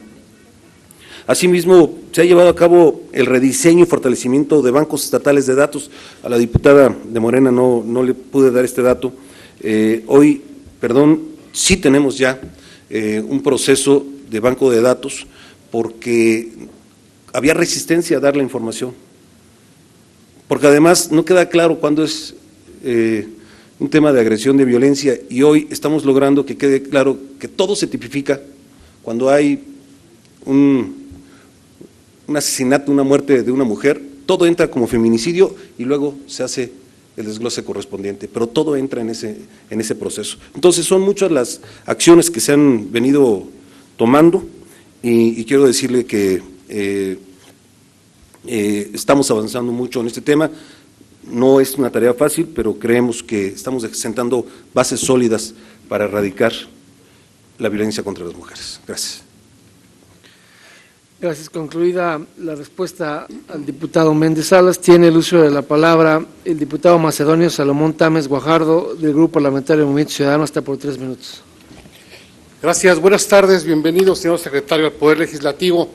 Asimismo, se ha llevado a cabo el rediseño y fortalecimiento de bancos estatales de datos. A la diputada de Morena no le pude dar este dato. Sí tenemos ya un proceso de banco de datos porque había resistencia a dar la información. Porque además no queda claro cuándo es un tema de agresión, de violencia, y hoy estamos logrando que quede claro que todo se tipifica cuando hay un asesinato, una muerte de una mujer, todo entra como feminicidio y luego se hace el desglose correspondiente, pero todo entra en ese proceso. Entonces son muchas las acciones que se han venido tomando y quiero decirle que estamos avanzando mucho en este tema. No es una tarea fácil, pero creemos que estamos sentando bases sólidas para erradicar la violencia contra las mujeres. Gracias. Gracias. Concluida la respuesta al diputado Méndez Salas, tiene el uso de la palabra el diputado macedonio Salomón Tames Guajardo, del Grupo Parlamentario del Movimiento Ciudadano, hasta por 3 minutos. Gracias. Buenas tardes. Bienvenido, señor secretario, al Poder Legislativo.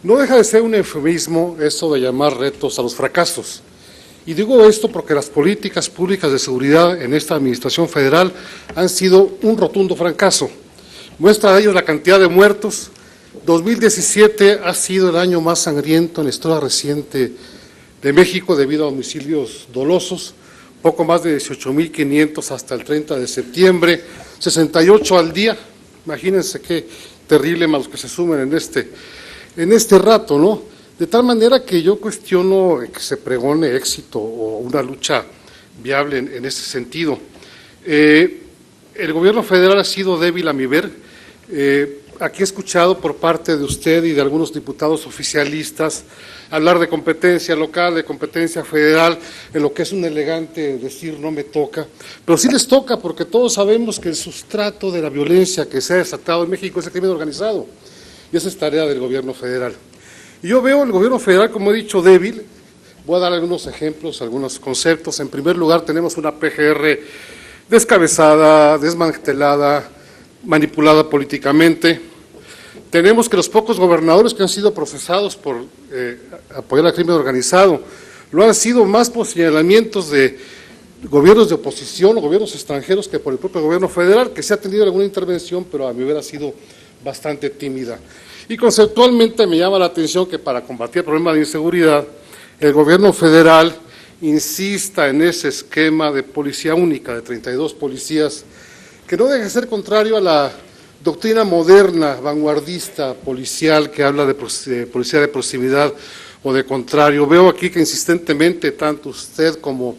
No deja de ser un eufemismo eso de llamar retos a los fracasos. Y digo esto porque las políticas públicas de seguridad en esta administración federal han sido un rotundo fracaso. Muestra de ello la cantidad de muertos. 2017 ha sido el año más sangriento en la historia reciente de México debido a homicidios dolosos, poco más de 18.500 hasta el 30 de septiembre, 68 al día. Imagínense qué terrible más los que se sumen en este rato, ¿no? De tal manera que yo cuestiono que se pregone éxito o una lucha viable en ese sentido. El gobierno federal ha sido débil a mi ver. aquí he escuchado por parte de usted y de algunos diputados oficialistas hablar de competencia local, de competencia federal, en lo que es un elegante decir no me toca, pero sí les toca porque todos sabemos que el sustrato de la violencia que se ha desatado en México es el crimen organizado, y esa es tarea del gobierno federal. Y yo veo el gobierno federal, como he dicho, débil. Voy a dar algunos ejemplos, algunos conceptos. En primer lugar, tenemos una PGR descabezada, desmantelada, manipulada políticamente. Tenemos que los pocos gobernadores que han sido procesados por apoyar al crimen organizado lo han sido más por señalamientos de gobiernos de oposición o gobiernos extranjeros que por el propio gobierno federal, que se ha tenido alguna intervención, pero a mi ver ha sido bastante tímida. Y conceptualmente me llama la atención que para combatir el problema de inseguridad, el gobierno federal insista en ese esquema de policía única, de 32 policías, que no deja de ser contrario a la doctrina moderna, vanguardista, policial, que habla de policía de proximidad o de contrario. Veo aquí que insistentemente tanto usted como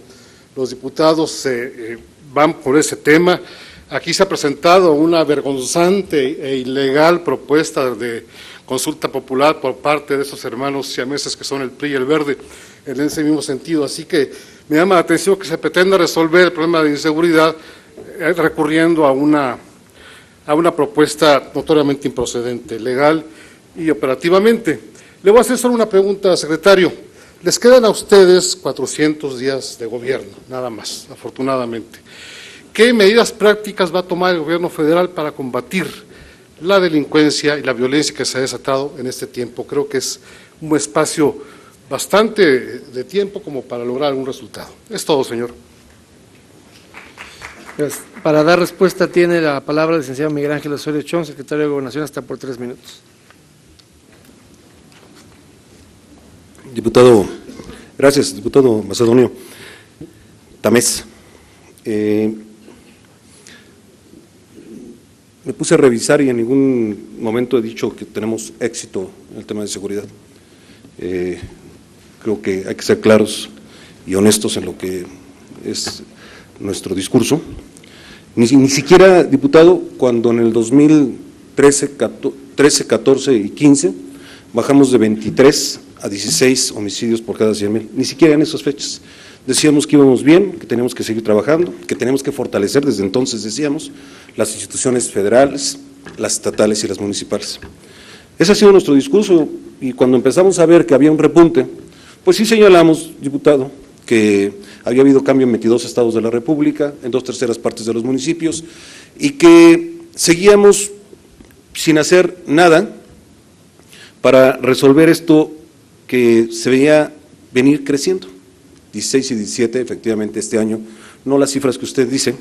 los diputados van por ese tema. Aquí se ha presentado una vergonzante e ilegal propuesta de consulta popular por parte de esos hermanos siameses que son el PRI y el Verde, en ese mismo sentido. Así que me llama la atención que se pretenda resolver el problema de inseguridad recurriendo a una propuesta notoriamente improcedente, legal y operativamente. Le voy a hacer solo una pregunta, secretario. Les quedan a ustedes 400 días de gobierno, nada más, afortunadamente. ¿Qué medidas prácticas va a tomar el gobierno federal para combatir la delincuencia y la violencia que se ha desatado en este tiempo? Creo que es un espacio bastante de tiempo como para lograr algún resultado. Es todo, señor. Gracias. Para dar respuesta tiene la palabra el licenciado Miguel Ángel Osorio Chong, secretario de Gobernación, hasta por 3 minutos. Diputado, gracias, diputado Macedonio Tamés. Me puse a revisar y en ningún momento he dicho que tenemos éxito en el tema de seguridad. Creo que hay que ser claros y honestos en lo que es nuestro discurso. Ni siquiera, diputado, cuando en el 2013, 14 y 15 bajamos de 23 a 16 homicidios por cada 100,000, ni siquiera en esas fechas. Decíamos que íbamos bien, que teníamos que seguir trabajando, que teníamos que fortalecer, desde entonces decíamos, las instituciones federales, las estatales y las municipales. Ese ha sido nuestro discurso, y cuando empezamos a ver que había un repunte, pues sí señalamos, diputado, que había habido cambio en 22 estados de la República, en 2/3 partes de los municipios, y que seguíamos sin hacer nada para resolver esto que se veía venir creciendo. 16 y 17, efectivamente, este año, no las cifras que usted dice,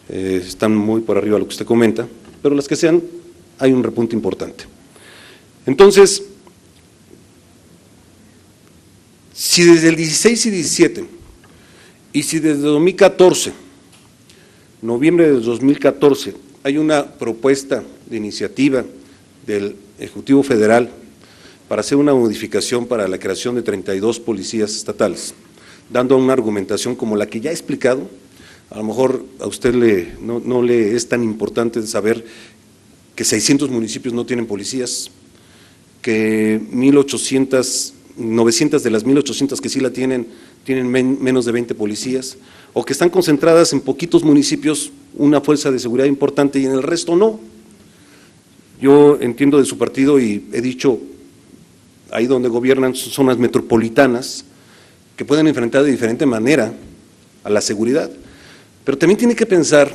están muy por arriba de lo que usted comenta, pero las que sean, hay un repunte importante. Entonces, si desde el 16 y 17, y si desde 2014, noviembre de 2014, hay una propuesta de iniciativa del Ejecutivo Federal para hacer una modificación para la creación de 32 policías estatales, dando una argumentación como la que ya he explicado, a lo mejor a usted no le es tan importante saber que 600 municipios no tienen policías, que 900 de las 1,800 que sí la tienen menos de 20 policías, o que están concentradas en poquitos municipios una fuerza de seguridad importante y en el resto no. Yo entiendo de su partido y he dicho, ahí donde gobiernan zonas metropolitanas, que pueden enfrentar de diferente manera a la seguridad, pero también tiene que pensar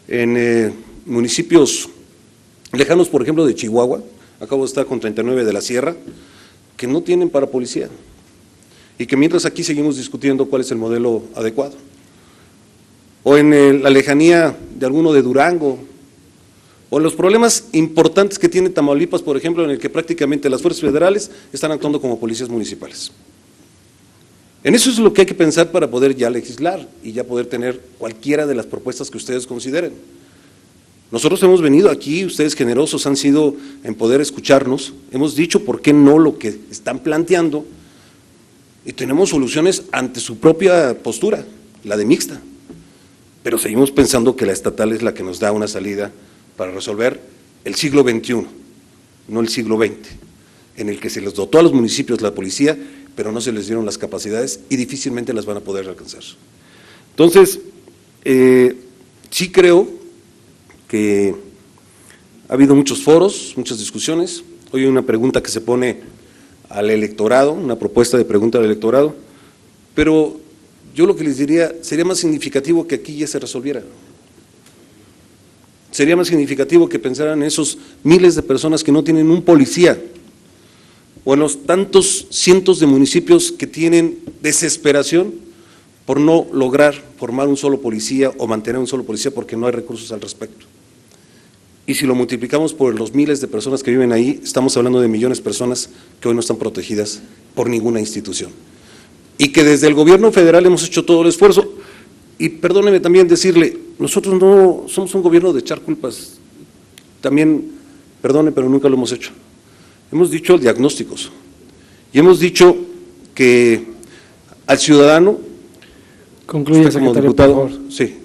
en municipios lejanos, por ejemplo, de Chihuahua. Acabo de estar con 39 de la Sierra, que no tienen para policía, y que mientras aquí seguimos discutiendo cuál es el modelo adecuado. O en la lejanía de alguno de Durango, o los problemas importantes que tiene Tamaulipas, por ejemplo, en el que prácticamente las fuerzas federales están actuando como policías municipales. En eso es lo que hay que pensar para poder ya legislar y ya poder tener cualquiera de las propuestas que ustedes consideren. Nosotros hemos venido aquí, ustedes generosos han sido en poder escucharnos, hemos dicho por qué no lo que están planteando y tenemos soluciones ante su propia postura, la de mixta, pero seguimos pensando que la estatal es la que nos da una salida para resolver el siglo XXI, no el siglo XX, en el que se les dotó a los municipios la policía, pero no se les dieron las capacidades y difícilmente las van a poder alcanzar. Entonces, sí creo que ha habido muchos foros, muchas discusiones. Hoy hay una pregunta que se pone al electorado, una propuesta de pregunta al electorado, pero yo lo que les diría, sería más significativo que aquí ya se resolviera. Sería más significativo que pensaran en esos miles de personas que no tienen un policía, o en los tantos cientos de municipios que tienen desesperación por no lograr formar un solo policía o mantener un solo policía porque no hay recursos al respecto. Y si lo multiplicamos por los miles de personas que viven ahí, estamos hablando de millones de personas que hoy no están protegidas por ninguna institución. Y que desde el gobierno federal hemos hecho todo el esfuerzo. Y perdóneme también decirle, nosotros no somos un gobierno de echar culpas. También, perdone, pero nunca lo hemos hecho. Hemos dicho diagnósticos. Y hemos dicho que al ciudadano, concluye, usted como secretario, diputado, por favor. sí,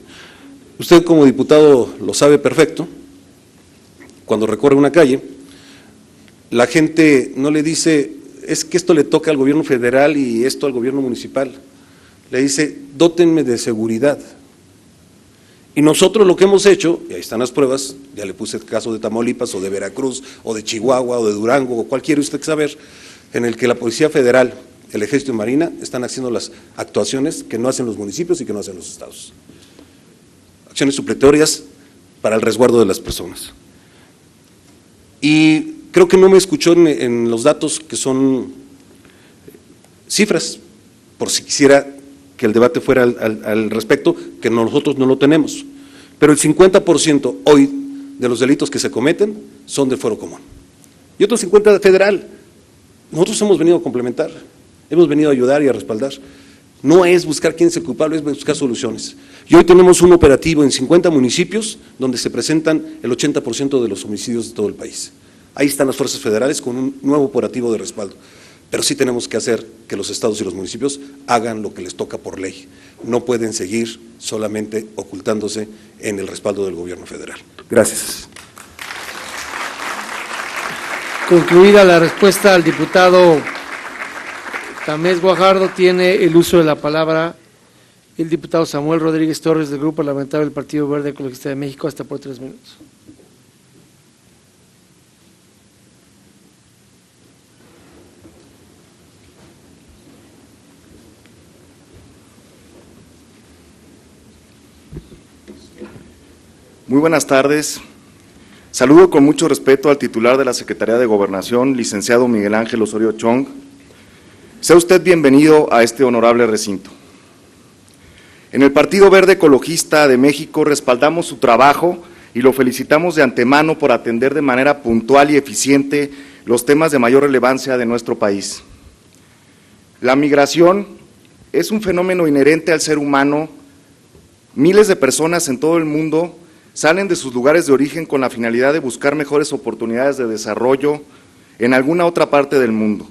usted como diputado lo sabe perfecto. Cuando recorre una calle, la gente no le dice, es que esto le toca al gobierno federal y esto al gobierno municipal. Le dice, dótenme de seguridad. Y nosotros lo que hemos hecho, y ahí están las pruebas, ya le puse el caso de Tamaulipas o de Veracruz o de Chihuahua o de Durango o cualquiera usted saber, en el que la Policía Federal, el Ejército y Marina están haciendo las actuaciones que no hacen los municipios y que no hacen los estados. Acciones supletorias para el resguardo de las personas. Y creo que no me escuchó en los datos que son cifras, por si quisiera que el debate fuera al respecto, que nosotros no lo tenemos. Pero el 50% hoy de los delitos que se cometen son de fuero común. Y otro 50% de federal. Nosotros hemos venido a complementar, hemos venido a ayudar y a respaldar. No es buscar quién es el culpable, es buscar soluciones. Y hoy tenemos un operativo en 50 municipios donde se presentan el 80% de los homicidios de todo el país. Ahí están las fuerzas federales con un nuevo operativo de respaldo. Pero sí tenemos que hacer que los estados y los municipios hagan lo que les toca por ley. No pueden seguir solamente ocultándose en el respaldo del gobierno federal. Gracias. Concluida la respuesta al diputado Tamés Guajardo, tiene el uso de la palabra el diputado Samuel Rodríguez Torres, del Grupo Parlamentario del Partido Verde Ecologista de México, hasta por 3 minutos. Muy buenas tardes. Saludo con mucho respeto al titular de la Secretaría de Gobernación, licenciado Miguel Ángel Osorio Chong. Sea usted bienvenido a este honorable recinto. En el Partido Verde Ecologista de México respaldamos su trabajo y lo felicitamos de antemano por atender de manera puntual y eficiente los temas de mayor relevancia de nuestro país. La migración es un fenómeno inherente al ser humano. Miles de personas en todo el mundo salen de sus lugares de origen con la finalidad de buscar mejores oportunidades de desarrollo en alguna otra parte del mundo.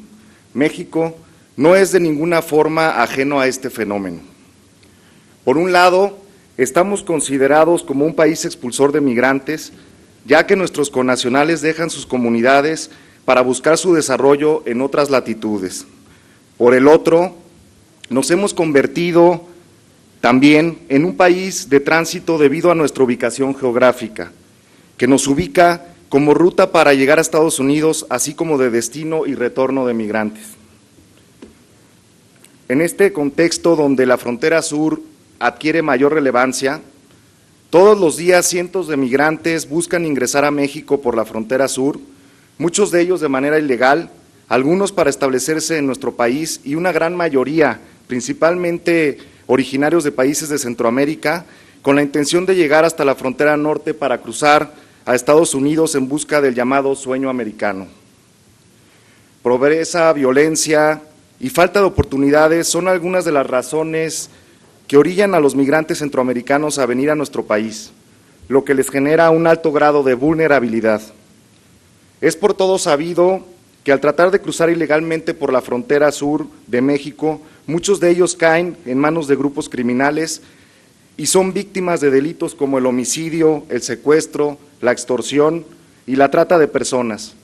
México no es de ninguna forma ajeno a este fenómeno. Por un lado, estamos considerados como un país expulsor de migrantes, ya que nuestros connacionales dejan sus comunidades para buscar su desarrollo en otras latitudes. Por el otro, nos hemos convertido también en un país de tránsito debido a nuestra ubicación geográfica, que nos ubica como ruta para llegar a Estados Unidos, así como de destino y retorno de migrantes. En este contexto donde la frontera sur adquiere mayor relevancia, todos los días cientos de migrantes buscan ingresar a México por la frontera sur, muchos de ellos de manera ilegal, algunos para establecerse en nuestro país y una gran mayoría, principalmente originarios de países de Centroamérica, con la intención de llegar hasta la frontera norte para cruzar a Estados Unidos en busca del llamado sueño americano. Pobreza, violencia y falta de oportunidades son algunas de las razones que orillan a los migrantes centroamericanos a venir a nuestro país, lo que les genera un alto grado de vulnerabilidad. Es por todo sabido que al tratar de cruzar ilegalmente por la frontera sur de México, muchos de ellos caen en manos de grupos criminales y son víctimas de delitos como el homicidio, el secuestro, la extorsión y la trata de personas.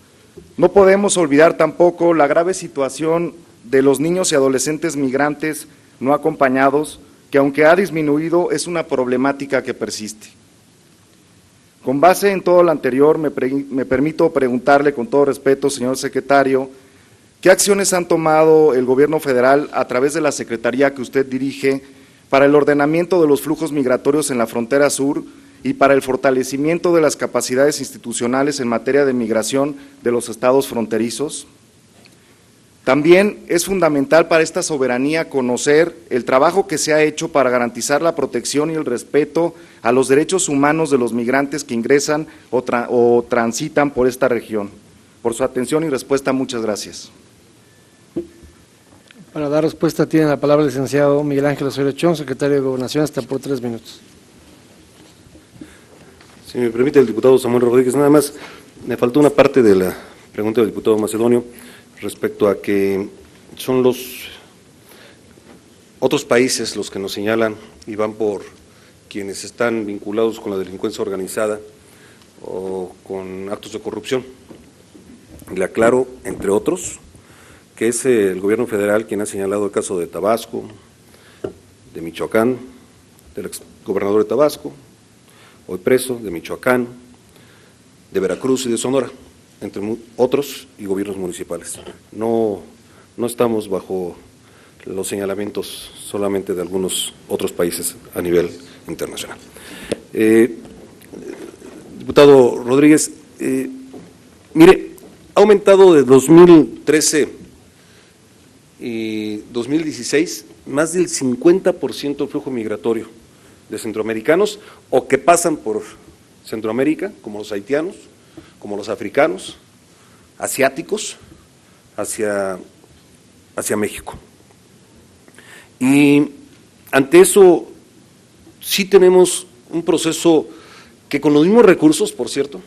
No podemos olvidar tampoco la grave situación de los niños y adolescentes migrantes no acompañados, que aunque ha disminuido, es una problemática que persiste. Con base en todo lo anterior, me permito preguntarle con todo respeto, señor secretario, ¿qué acciones han tomado el Gobierno federal a través de la Secretaría que usted dirige para el ordenamiento de los flujos migratorios en la frontera sur y para el fortalecimiento de las capacidades institucionales en materia de migración de los estados fronterizos? También es fundamental para esta soberanía conocer el trabajo que se ha hecho para garantizar la protección y el respeto a los derechos humanos de los migrantes que ingresan o transitan por esta región. Por su atención y respuesta, muchas gracias. Para dar respuesta tiene la palabra el licenciado Miguel Ángel Osorio Chong, secretario de Gobernación, hasta por 3 minutos. Si me permite el diputado Samuel Rodríguez, nada más me faltó una parte de la pregunta del diputado Macedonio respecto a que son los otros países los que nos señalan y van por quienes están vinculados con la delincuencia organizada o con actos de corrupción. Le aclaro, entre otros, que es el Gobierno federal quien ha señalado el caso de Tabasco, de Michoacán, del exgobernador de Tabasco, hoy preso, de Michoacán, de Veracruz y de Sonora, entre otros, y gobiernos municipales. No estamos bajo los señalamientos solamente de algunos otros países a nivel internacional. Diputado Rodríguez, mire, ha aumentado de 2013 y 2016 más del 50% el flujo migratorio de centroamericanos o que pasan por Centroamérica, como los haitianos, como los africanos, asiáticos, hacia México. Y ante eso sí tenemos un proceso que con los mismos recursos, por cierto,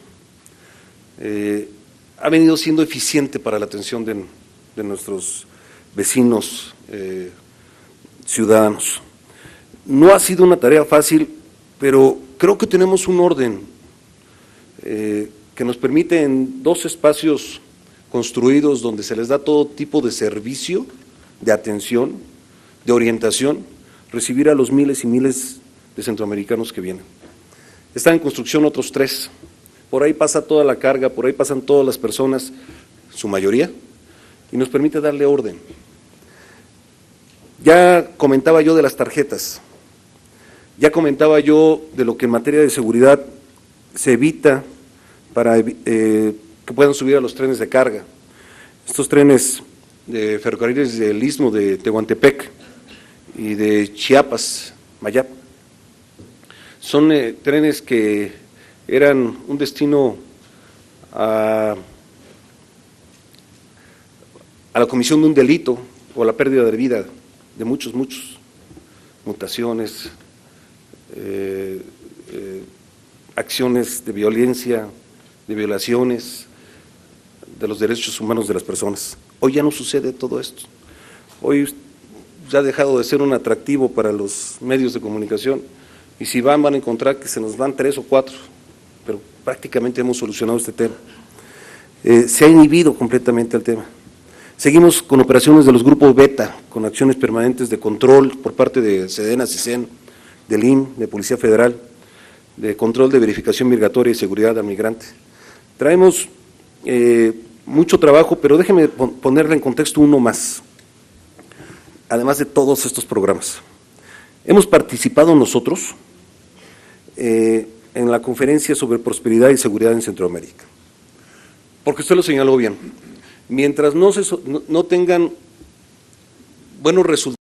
ha venido siendo eficiente para la atención de nuestros vecinos ciudadanos. No ha sido una tarea fácil, pero creo que tenemos un orden que nos permite en 2 espacios construidos donde se les da todo tipo de servicio, de atención, de orientación, recibir a los miles y miles de centroamericanos que vienen. Están en construcción otros 3, por ahí pasa toda la carga, por ahí pasan todas las personas, su mayoría, y nos permite darle orden. Ya comentaba yo de las tarjetas, ya comentaba yo de lo que en materia de seguridad se evita para que puedan subir a los trenes de carga. Estos trenes de ferrocarriles del Istmo de Tehuantepec y de Chiapas, Mayap, son trenes que eran un destino a la comisión de un delito o a la pérdida de vida de muchos, mutaciones, acciones de violencia, de violaciones de los derechos humanos de las personas. Hoy ya no sucede todo esto. Hoy ya ha dejado de ser un atractivo para los medios de comunicación y si van a encontrar que se nos van 3 o 4, pero prácticamente hemos solucionado este tema. Se ha inhibido completamente el tema. Seguimos con operaciones de los grupos Beta, con acciones permanentes de control por parte de Sedena, CISEN, del IN, de Policía Federal, de control de verificación migratoria y seguridad al migrante. Traemos mucho trabajo, pero déjeme ponerle en contexto uno más, además de todos estos programas. Hemos participado nosotros en la conferencia sobre prosperidad y seguridad en Centroamérica, porque usted lo señaló bien, mientras no tengan buenos resultados,